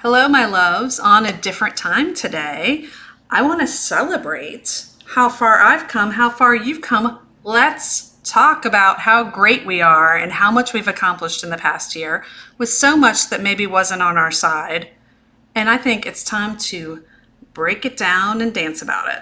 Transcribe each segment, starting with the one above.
Hello, my loves. On a different time today, I want to celebrate how far I've come, how far you've come. Let's talk about how great we are and how much we've accomplished in the past year with so much that maybe wasn't on our side. And I think it's time to break it down and dance about it.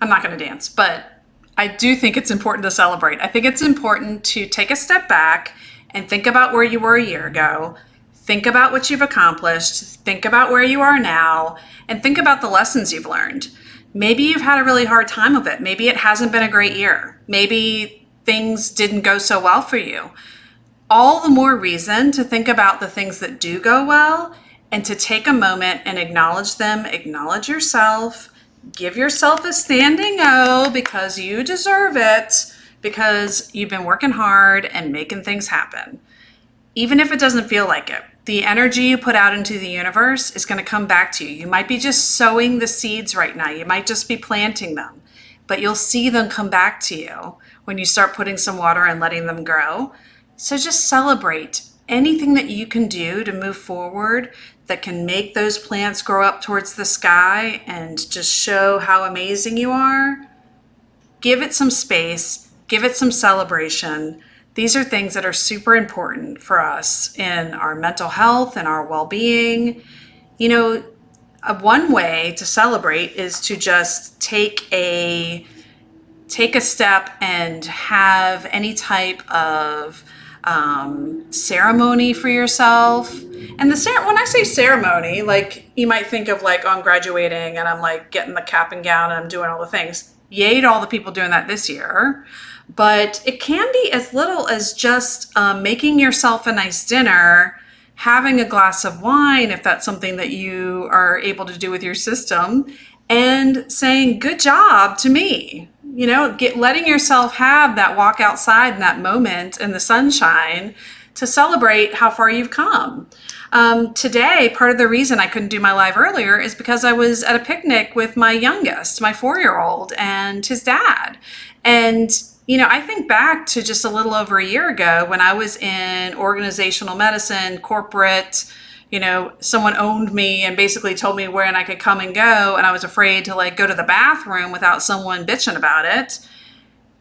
I'm not going to dance, but I do think it's important to celebrate. I think it's important to take a step back and think about where you were a year ago. Think about what you've accomplished. Think about where you are now and think about the lessons you've learned. Maybe you've had a really hard time of it. Maybe it hasn't been a great year. Maybe things didn't go so well for you. All the more reason to think about the things that do go well and to take a moment and acknowledge them, acknowledge yourself, give yourself a standing O because you deserve it, because you've been working hard and making things happen. Even if it doesn't feel like it, the energy you put out into the universe is going to come back to you. You might be just sowing the seeds right now. You might just be planting them, but you'll see them come back to you when you start putting some water and letting them grow. So just celebrate anything that you can do to move forward that can make those plants grow up towards the sky and just show how amazing you are. Give it some space, give it some celebration. These are things that are super important for us in our mental health and our well-being. You know, one way to celebrate is to just take a step and have any type of ceremony for yourself. And when I say ceremony, like you might think of like, oh, I'm graduating and I'm like getting the cap and gown and I'm doing all the things. Yay to all the people doing that this year. But it can be as little as just making yourself a nice dinner, having a glass of wine, if that's something that you are able to do with your system, and saying, good job to me. You know, letting yourself have that walk outside in that moment in the sunshine to celebrate how far you've come. Today, part of the reason I couldn't do my live earlier is because I was at a picnic with my youngest, my 4-year-old, and his dad. And, you know, I think back to just a little over a year ago when I was in organizational medicine, corporate. You know, someone owned me and basically told me when I could come and go. And I was afraid to like go to the bathroom without someone bitching about it.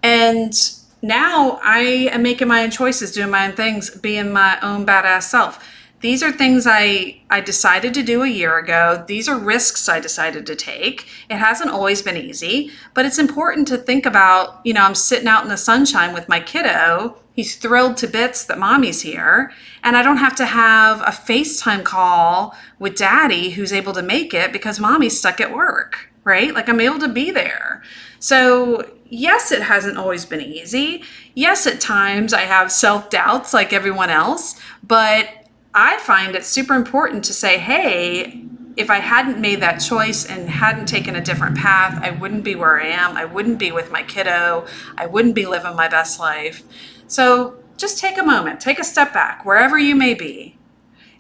And now I am making my own choices, doing my own things, being my own badass self. These are things I decided to do a year ago. These are risks I decided to take. It hasn't always been easy, but it's important to think about, you know, I'm sitting out in the sunshine with my kiddo. He's thrilled to bits that mommy's here, and I don't have to have a FaceTime call with daddy who's able to make it because mommy's stuck at work, right? Like I'm able to be there. So yes, it hasn't always been easy. Yes, at times I have self-doubts like everyone else, but I find it super important to say, hey, if I hadn't made that choice and hadn't taken a different path, I wouldn't be where I am. I wouldn't be with my kiddo. I wouldn't be living my best life. So just take a moment, take a step back, wherever you may be,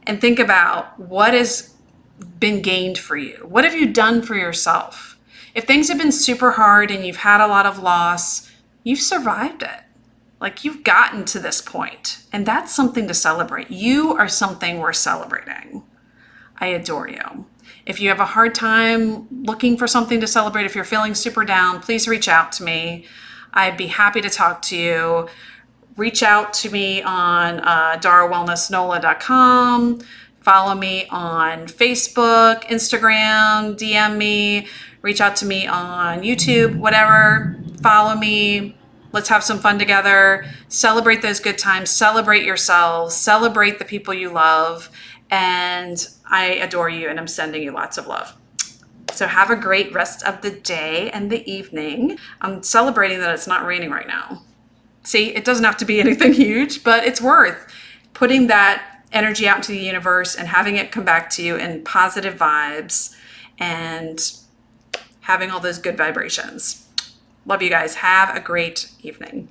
and think about what has been gained for you. What have you done for yourself? If things have been super hard and you've had a lot of loss, you've survived it. Like you've gotten to this point, and that's something to celebrate. You are something worth celebrating. I adore you. If you have a hard time looking for something to celebrate, if you're feeling super down, please reach out to me. I'd be happy to talk to you. Reach out to me on darawellnessnola.com. Follow me on Facebook, Instagram, DM me, reach out to me on YouTube, whatever. Follow me. Let's have some fun together. Celebrate those good times. Celebrate yourselves. Celebrate the people you love. And I adore you, and I'm sending you lots of love. So have a great rest of the day and the evening. I'm celebrating that it's not raining right now. See, it doesn't have to be anything huge, but it's worth putting that energy out into the universe and having it come back to you in positive vibes and having all those good vibrations. Love you guys. Have a great evening.